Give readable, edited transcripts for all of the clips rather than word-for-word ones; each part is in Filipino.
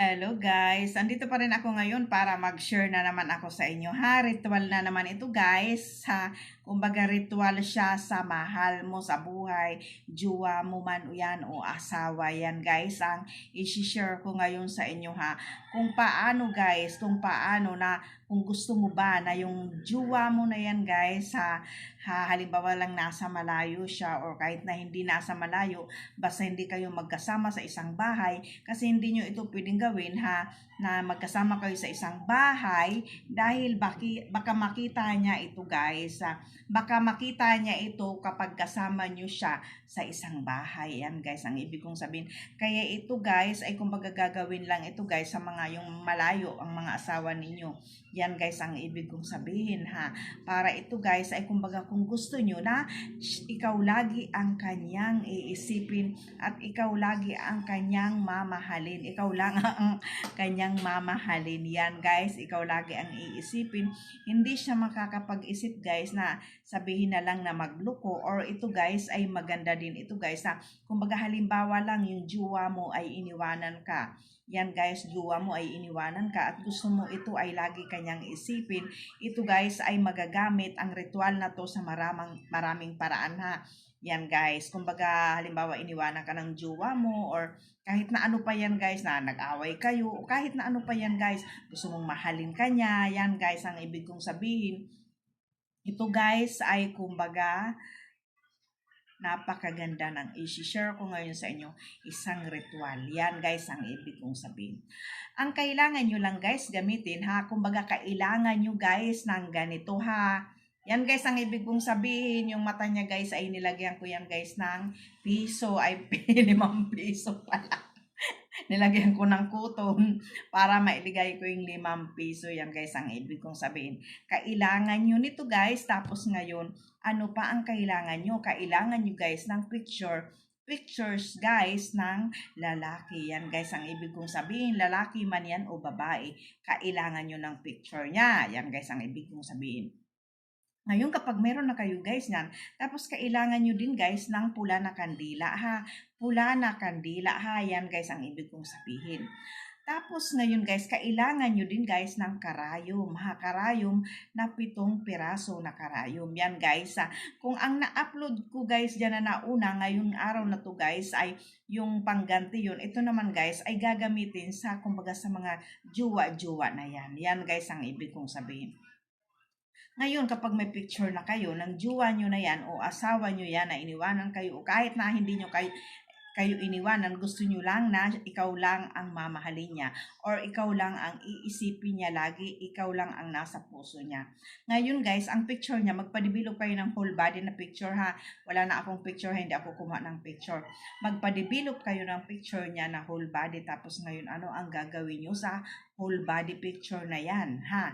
Hello guys! Andito pa rin ako ngayon para mag-share na naman ako sa inyo ha. Ritual na naman ito guys ha. Kumbaga ritual siya sa mahal mo sa buhay. Jowa mo man o yan o asawa yan guys. Ang isi-share ko ngayon sa inyo ha. Kung paano guys, kung gusto mo ba na yung jowa mo na yan guys halimbawa lang nasa malayo siya or kahit na hindi nasa malayo, basta hindi kayo magkasama sa isang bahay kasi hindi nyo ito pwedeng gawin ha, na magkasama kayo sa isang bahay dahil baka makita niya ito guys, baka makita niya ito kapag kasama nyo siya sa isang bahay. Yan guys ang ibig kong sabihin. Kaya ito guys ay kumbaga gagawin lang ito guys sa mga yung malayo ang mga asawa ninyo. Yan guys ang ibig kong sabihin ha. Para ito guys ay kumbaga kung gusto nyo na ikaw lagi ang kanyang iisipin at ikaw lagi ang kanyang mamahalin. Ikaw lang ang kanyang mamahalin. Yan guys, ikaw lagi ang iisipin. Hindi siya makakapag-isip guys na sabihin na lang na magloko or ito guys ay maganda din ito guys na kumbaga halimbawa lang yung jowa mo ay iniwanan ka. Yan guys, jowa mo ay iniwanan ka at gusto mo ito ay lagi kanyang isipin. Ito guys ay magagamit ang ritual na to sa maraming paraan ha. Yan guys, kumbaga halimbawa iniwanan ka ng jowa mo or kahit na ano pa yan guys na nag-away kayo o kahit na ano pa yan guys, gusto mong mahalin ka niya. Yan guys ang ibig kong sabihin. Ito guys ay kumbaga napakaganda ng i-share ko ngayon sa inyo isang ritual. Yan guys ang ibig kong sabihin. Ang kailangan nyo lang guys gamitin ha. Kumbaga kailangan nyo guys ng ganito ha. Yan guys ang ibig kong sabihin. Yung mata niya guys ay nilagyan ko yan guys ng piso. Ay 5 piso pala. Nilagyan ko ng kuton para maibigay ko yung 5 piso. Yan guys ang ibig kong sabihin. Kailangan nyo nito guys. Tapos ngayon, ano pa ang kailangan nyo? Kailangan nyo guys ng pictures guys ng lalaki. Yan guys ang ibig kong sabihin. Lalaki man yan o babae. Kailangan nyo ng picture niya. Yan guys ang ibig kong sabihin. Ngayon kapag meron na kayo guys yan, tapos kailangan nyo din guys ng pula na kandila ha. Pula na kandila ha, yan guys ang ibig kong sabihin. Tapos ngayon guys, kailangan nyo din guys ng karayom ha. Karayom na 7 piraso na karayom. Yan guys ha. Kung ang na-upload ko guys dyan na nauna ngayong araw na to guys ay yung pangganti yun. Ito naman guys ay gagamitin sa kumbaga sa mga jowa-jowa na yan. Yan guys ang ibig kong sabihin. Ngayon, kapag may picture na kayo ng jowa nyo na yan o asawa nyo yan na iniwanan kayo o kahit na hindi nyo kayo iniwanan, gusto nyo lang na ikaw lang ang mamahalin niya or ikaw lang ang iisipin niya lagi, ikaw lang ang nasa puso niya. Ngayon guys, ang picture niya, magpadibilog kayo ng whole body na picture ha. Wala na akong picture, hindi ako kumuha ng picture. Magpadibilog kayo ng picture niya na whole body tapos ngayon ano ang gagawin nyo sa whole body picture na yan ha.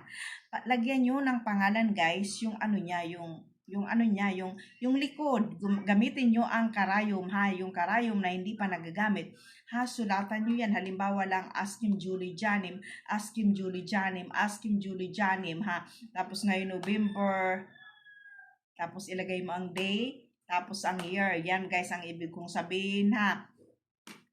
Lagyan nyo ng pangalan guys, yung ano niya, yung likod. Gamitin nyo ang karayom ha, yung karayom na hindi pa nagagamit. Ha, sulatan nyo yan. Halimbawa lang, ask him Julie Janim, ask him Julie Janim, ask him Julie Janim ha. Tapos ngayon November, tapos ilagay mo ang day, tapos ang year. Yan guys ang ibig kong sabihin ha.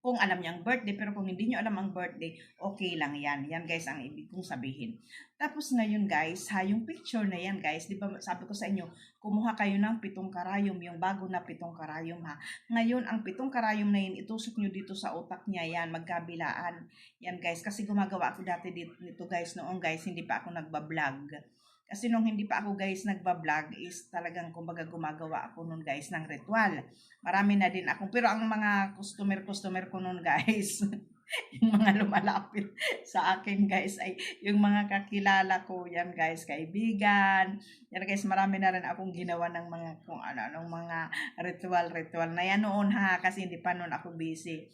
Kung alam niya ang birthday, pero kung hindi niyo alam ang birthday, okay lang yan. Yan guys ang ibig kong sabihin. Tapos ngayon guys, ha, yung picture na yan guys, di ba sabi ko sa inyo, kumuha kayo ng 7 karayom, yung bago na 7 karayom ha. Ngayon, ang 7 karayom na yun, itusok nyo dito sa utak niya yan, magkabilaan. Yan guys, kasi gumagawa ako dati nito guys, noong guys, hindi pa ako nagbablog. Kasi nung hindi pa ako guys nagbablog is talagang kumbaga gumagawa ako nun guys ng ritual. Marami na din akong, pero ang mga customer ko nun guys, yung mga lumalapit sa akin guys ay yung mga kakilala ko yan guys, kaibigan. Yan guys, marami na rin akong ginawa ng mga kung ano mga ritual na yan noon ha, kasi hindi pa noon ako busy.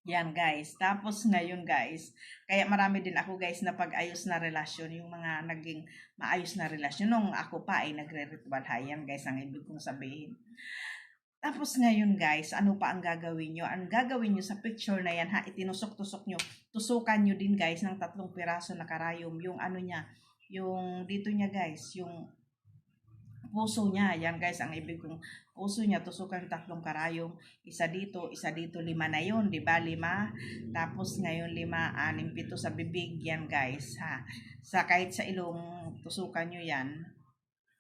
Yan guys. Tapos ngayon guys, kaya marami din ako guys na pag-ayos na relasyon, yung mga naging maayos na relasyon nung ako pa ay nagre-ritual. Yan guys ang ibig kong sabihin. Tapos ngayon guys, ano pa ang gagawin nyo? Ang gagawin nyo sa picture na yan ha, itinusok-tusok nyo. Tusukan nyo din guys ng 3 piraso na karayom. Yung ano niya, yung dito niya guys, yung puso niya. Yan guys, ang ibig kong puso niya, tusukan yung 3 karayom. Isa dito, 5 na yun, di ba? 5. Tapos ngayon 5, 6, 7 sa bibig. Yan guys, ha. Kahit sa ilong, tusukan nyo yan.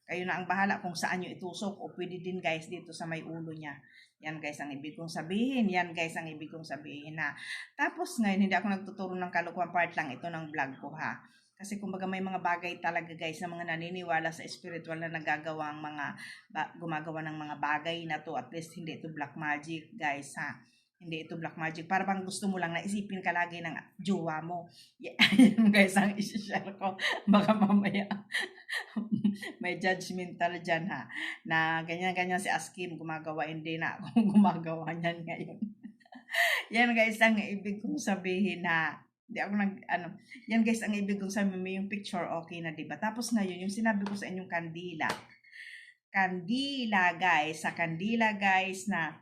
Kayo na ang bahala kung saan nyo itusok, o pwede din guys dito sa may ulo niya. Yan guys ang ibig kong sabihin. Yan guys ang ibig kong sabihin, ha. Tapos ngayon, hindi ako nagtuturo ng kalukuhan, part lang ito ng vlog ko, ha. Kasi kumbaga may mga bagay talaga guys na mga naniniwala sa spiritual na nagagawa ang gumagawa ng mga bagay na to. At least hindi ito black magic guys, ha. Hindi ito black magic. Para bang gusto mo lang na isipin ka lagi ng jowa mo. Yan guys ang isi-share ko. Baka mamaya may judgmental dyan, ha. Na ganyan-ganyan si Askim gumagawa. Hindi na ako gumagawa niyan ngayon. Yan guys ang ibig kong sabihin, ha. Hindi ako yan guys ang ibig kong sabihin, may yung picture okay na, diba? Tapos ngayon, yung sinabi ko sa inyong kandila. Kandila guys, sa kandila guys na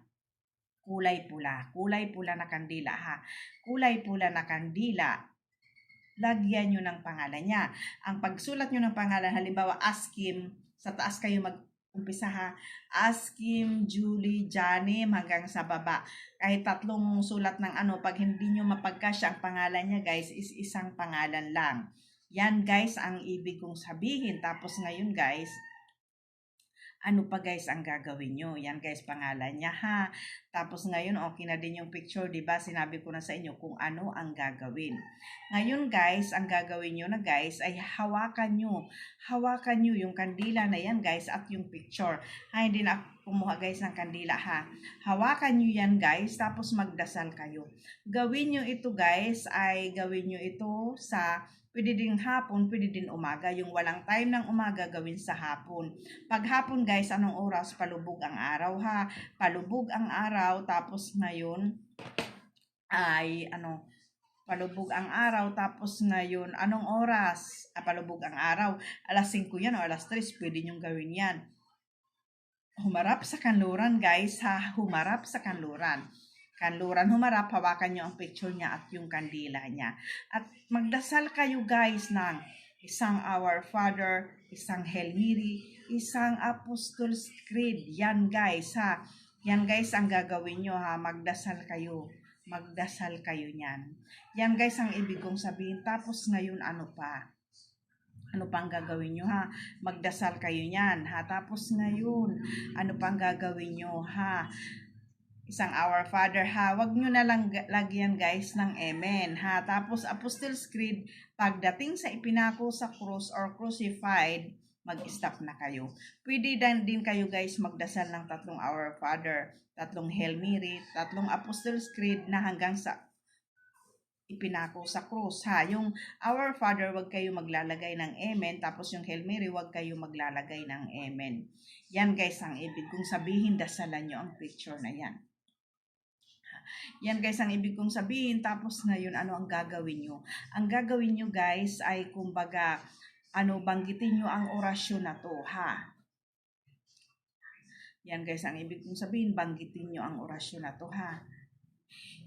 kulay pula na kandila, ha. Kulay pula na kandila, lagyan nyo ng pangalan niya. Ang pagsulat nyo ng pangalan, halimbawa Askim, sa taas kayo umpisa, ha. Askim, Julie, Janim, hanggang sa baba. Kahit 3 sulat ng pag hindi nyo mapagkasya ang pangalan niya guys, is isang pangalan lang. Yan guys ang ibig kong sabihin. Tapos ngayon guys, ano pa guys ang gagawin nyo? Yan guys, pangalan niya, ha. Tapos ngayon, okay na din yung picture, diba? Sinabi ko na sa inyo kung ano ang gagawin. Ngayon guys, ang gagawin nyo na guys ay hawakan nyo. Hawakan nyo yung kandila na yan guys at yung picture. Ha, hindi na ako kumuha guys ng kandila, ha. Hawakan nyo yan guys, tapos magdasal kayo. Gawin nyo ito guys, ay gawin nyo ito sa pwede din hapon, pwede din umaga. Yung walang time ng umaga, gawin sa hapon. Pag hapon guys, anong oras? Palubog ang araw, ha. Palubog ang araw, tapos ngayon ay palubog ang araw, tapos ngayon anong oras? Palubog ang araw. Alas 5 yan o alas 3, pwede nyong gawin yan. Humarap sa kanluran guys, ha. Humarap sa kanluran. Kanluran, humarap, hawakan nyo ang picture niya at yung kandila niya. At magdasal kayo guys ng isang Our Father, isang Hail Mary, isang Apostles' Creed. Yan guys, ha. Yan guys ang gagawin nyo, ha. Magdasal kayo. Magdasal kayo niyan. Yan guys ang ibig kong sabihin. Tapos ngayon ano pa? Ano pang gagawin nyo, ha? Magdasal kayo niyan, ha. Tapos ngayon, ano pang gagawin nyo, ha? Isang Our Father, ha. Wag nyo na lang lagyan guys ng Amen, ha. Tapos Apostles' Creed, pagdating sa ipinako sa cross or crucified, mag-stop na kayo. Pwede din kayo guys magdasal ng 3 Our Father, 3 Hail Mary, 3 Apostles' Creed na hanggang sa ipinako sa cross, ha. Yung Our Father, wag kayo maglalagay ng Amen. Tapos yung Hail Mary, wag kayo maglalagay ng Amen. Yan guys ang ibig kong sabihin. Dasalan nyo ang picture na yan. Yan guys ang ibig kong sabihin. Tapos ngayon, ano ang gagawin nyo? Ang gagawin nyo guys ay kumbaga, banggitin nyo ang orasyon na to, ha. Yan guys ang ibig kong sabihin, banggitin nyo ang orasyon na to, ha.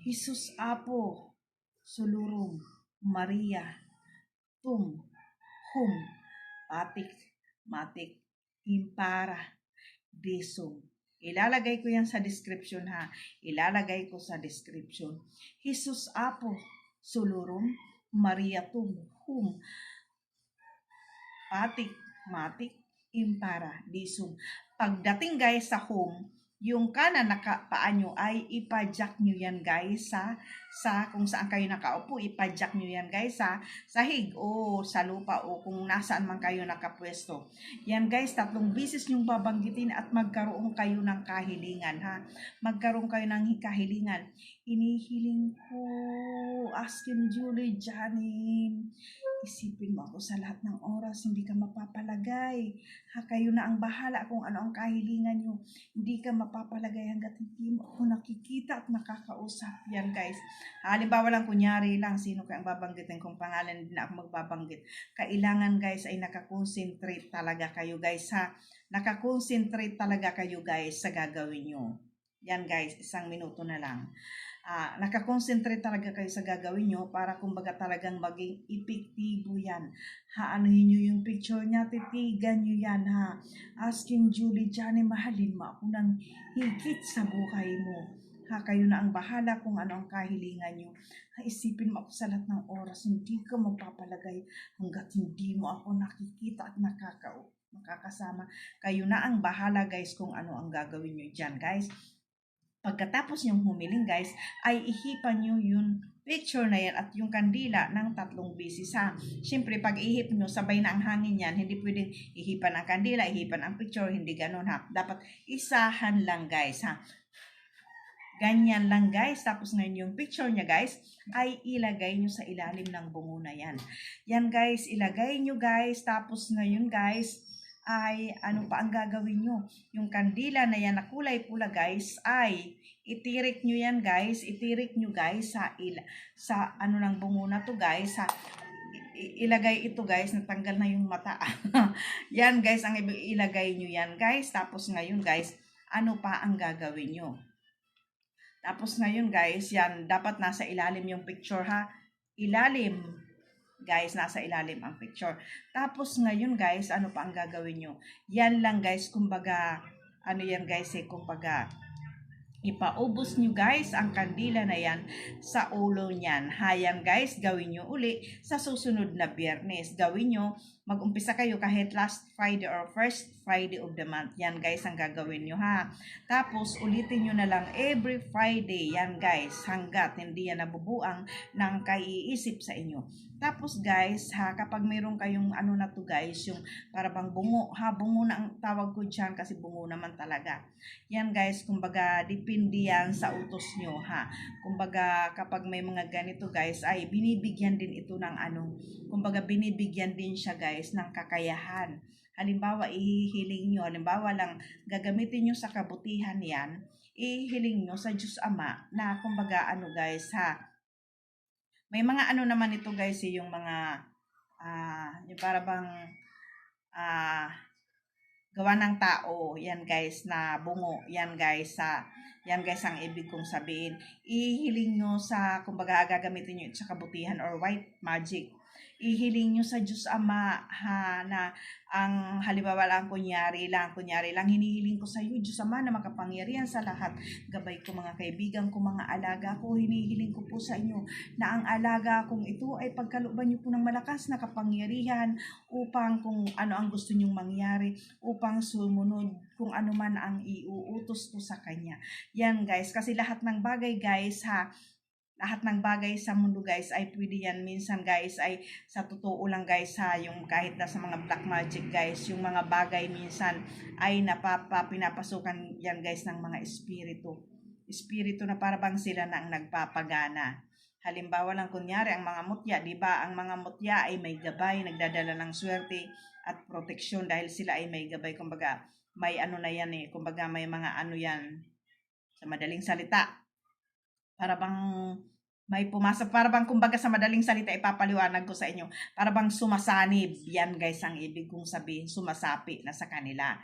Jesus Apo, Sulurum, Maria, Tum, Hum, Patik, Matik, Impara, Disum. Ilalagay ko yan sa description, ha. Ilalagay ko sa description. Jesus Apo, Sulurum, Maria Tum, Hum, Patik, Matik, Impara, Disum. Pagdating guys sa home, yung kanan na paa nyo ay ipadyak nyo yan guys sa kung saan kayo nakaupo, ipadyak nyo yan guys sa sahig o sa lupa o kung nasaan man kayo nakapwesto. Yan guys, 3 beses nyong babanggitin at magkaroon kayo ng kahilingan, ha. Magkaroon kayo ng kahilingan. Inihiling ko, Askim, Julie, Janin, isipin mo ako sa lahat ng oras, hindi ka mapapalagay. Ha, kayo na ang bahala kung ano ang kahilingan nyo. Hindi ka mapapalagay hanggat hindi mo ako nakikita at nakakausap. Yan guys. Halimbawa lang, kunyari lang, sino kayang babanggitin kong pangalan, hindi na ako magbabanggit. Kailangan guys ay nakakonsentrate talaga kayo guys, ha. Nakakonsentrate talaga kayo guys sa gagawin nyo. Yan guys, 1 minuto na lang. Nakakonsentrate talaga kayo sa gagawin nyo para kumbaga talagang maging epektibo yan. Anuhin nyo yung picture niya, titigan nyo yan ha. Asking Julie, Johnny, mahalin mo ako ng higit sa buhay mo. Kayo na ang bahala kung ano ang kahilingan nyo. Isipin mo ako sa lahat ng oras, hindi ka magpapalagay hanggat hindi mo ako nakikita at nakakasama. Kayo na ang bahala guys kung ano ang gagawin nyo dyan guys. Pagkatapos nyong humiling guys, ay ihipan nyo yung picture na yan at yung kandila ng 3 beses ha. Siyempre pag ihip nyo, sabay na ang hangin yan, hindi pwedeng ihipan ang kandila, ihipan ang picture, hindi ganun ha. Dapat isahan lang guys ha. Ganyan lang guys. Tapos ngayon yung picture niya guys, ay ilagay nyo sa ilalim ng bungo na yan. Yan guys, ilagay nyo guys. Tapos ngayon guys, ay ano pa ang gagawin nyo? Yung kandila na yan na kulay pula guys, ay itirik nyo yan guys. Itirik nyo guys sa ano ng bungo na to guys. Ilagay ito guys, natanggal na yung mata. Yan guys, ang ilagay nyo yan guys. Tapos ngayon guys, ano pa ang gagawin nyo? Tapos ngayon guys, yan, dapat nasa ilalim yung picture ha. Ilalim. Guys, nasa ilalim ang picture. Tapos ngayon guys, ano pa ang gagawin nyo? Yan lang guys, kumbaga, ano yan guys kumbaga, ipaubos nyo guys ang kandila na yan sa ulo niyan. Hayan guys, gawin nyo uli sa susunod na Biyernes. Gawin nyo, mag-umpisa kayo kahit last Friday or first Friday of the month. Yan guys ang gagawin nyo ha. Tapos ulitin nyo na lang every Friday. Yan guys, hanggat hindi yan nabubuang ng kaiisip sa inyo. Tapos guys, kapag mayroon kayong ano na to guys, yung para bang bungo, bungo na ang tawag ko dyan kasi bungo naman talaga. Yan guys, kumbaga depende yan sa utos nyo ha. Kumbaga kapag may mga ganito guys, ay binibigyan din ito ng ano, kumbaga binibigyan din siya guys ng kakayahan. Halimbawa, ihihiling nyo, halimbawa lang gagamitin nyo sa kabutihan yan, ihiling nyo sa Diyos Ama na kumbaga ano guys ha. May mga ano naman ito guys, yung mga yung para bang gawa ng tao, yan guys na bungo, yan guys ang ibig kong sabihin. Ihiling nyo sa, kumbaga gagamitin nyo sa kabutihan or white magic. Ihiling nyo sa Diyos Ama ha, na ang halimbawa lang kunyari lang hinihiling ko sa iyo Diyos Ama na makapangyarihan sa lahat. Gabay ko mga kaibigan ko, mga alaga ko, hinihiling ko po sa inyo na ang alaga kong ito ay pagkalooban niyo po ng malakas na kapangyarihan upang kung ano ang gusto niyong mangyari, upang sumunod kung ano man ang iuutos ko sa kanya. Yan guys, kasi lahat ng bagay guys ha, lahat ng bagay sa mundo guys ay pwede yan minsan guys ay sa totoo lang guys ha, yung kahit na sa mga black magic guys, yung mga bagay minsan ay pinapasukan yan guys ng mga espiritu na para bang sila na ang nagpapagana. Halimbawa lang kunyari ang mga mutya, di ba? Ang mga mutya ay may gabay, nagdadala ng swerte at proteksyon dahil sila ay may gabay, kumbaga may ano na yan kumbaga may mga ano yan sa madaling salita. Para bang may pumasok, para bang kumbaga sa madaling salita ipapaliwanag ko sa inyo, para bang sumasanib, yan guys ang ibig kong sabihin, sumasapi na sa kanila.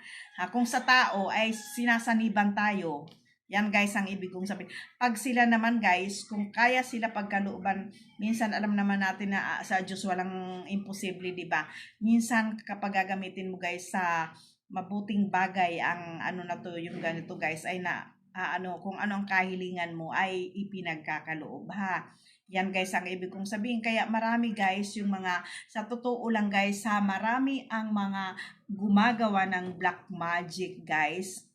Kung sa tao ay sinasaniban tayo, yan guys ang ibig kong sabihin. Pag sila naman guys, kung kaya sila pagkalooban, minsan alam naman natin na sa Diyos walang imposible, di ba? Minsan kapag gagamitin mo guys sa mabuting bagay ang ano na to, yung ganito guys, ay na kung ano ang kahilingan mo ay ipinagkakaloob ha. Yan guys ang ibig kong sabihin. Kaya marami guys yung mga, sa totoo lang guys ha, marami ang mga gumagawa ng black magic guys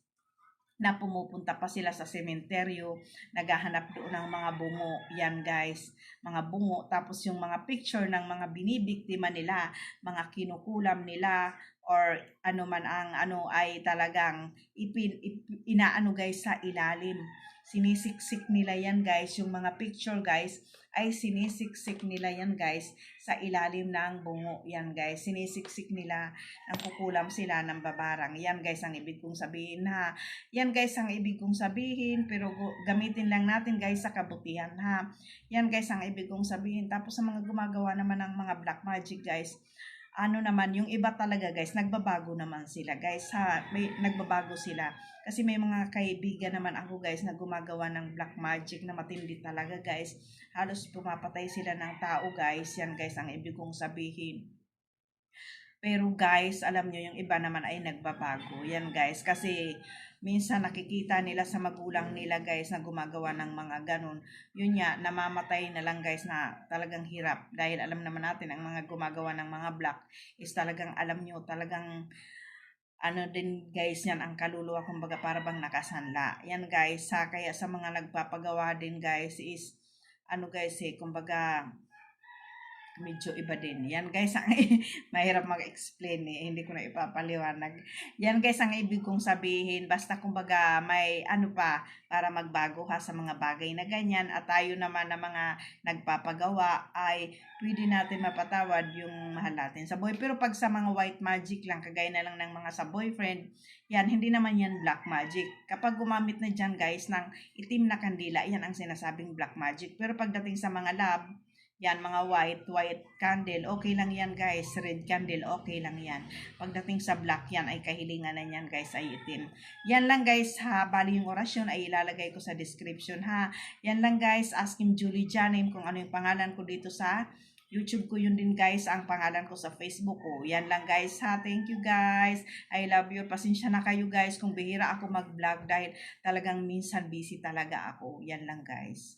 na pumupunta pa sila sa sementeryo, naghahanap doon ng mga bungo. Yan guys, mga bungo. Tapos yung mga picture ng mga binibiktima nila, mga kinukulam nila, or ano man ang ano ay talagang inaano guys sa ilalim. Sinisiksik nila yan guys, yung mga picture guys, ay sinisiksik nila yan guys sa ilalim ng bungo. Yan guys, sinisiksik nila, ang kukulam sila ng babarang. Yan guys ang ibig kong sabihin ha. Yan guys ang ibig kong sabihin, pero gamitin lang natin guys sa kabutihan ha. Yan guys ang ibig kong sabihin. Tapos sa mga gumagawa naman ng mga black magic guys, ano naman, yung iba talaga guys, nagbabago naman sila guys ha. May, nagbabago sila. Kasi may mga kaibigan naman ako guys na gumagawa ng black magic na matindi talaga guys. Halos pumapatay sila ng tao guys. Yan guys ang ibig kong sabihin. Pero guys, alam nyo yung iba naman ay nagbabago. Yan guys, kasi minsan nakikita nila sa magulang nila guys na gumagawa ng mga ganun. Yun nga, namamatay na lang guys na talagang hirap. Dahil alam naman natin ang mga gumagawa ng mga black is talagang alam nyo, talagang ano din guys yan ang kaluluwa kumbaga para bang nakasanla. Yan guys, kaya sa mga nagpapagawa din guys is ano guys kumbaga medyo iba din. Yan guys, ang mahirap mag-explain hindi ko na ipapaliwanag. Yan guys, ang ibig kong sabihin, basta kumbaga may ano pa, para magbago ha sa mga bagay na ganyan, at tayo naman na mga nagpapagawa ay pwede natin mapatawad yung mahal natin sa boy. Pero pag sa mga white magic lang, kagaya na lang ng mga sa boyfriend, yan, hindi naman yan black magic. Kapag gumamit na dyan guys ng itim na kandila, yan ang sinasabing black magic. Pero pagdating sa mga love, yan, mga white candle, okay lang yan guys. Red candle, okay lang yan. Pagdating sa black, yan ay kahilingan na yan guys, ay itim. Yan lang guys ha, bali yung orasyon ay ilalagay ko sa description ha. Yan lang guys, asking Julie Janim kung ano yung pangalan ko dito sa YouTube ko, yun din guys, ang pangalan ko sa Facebook ko. Yan lang guys ha, thank you guys. I love you, pasensya na kayo guys kung bihira ako mag-vlog dahil talagang minsan busy talaga ako. Yan lang guys.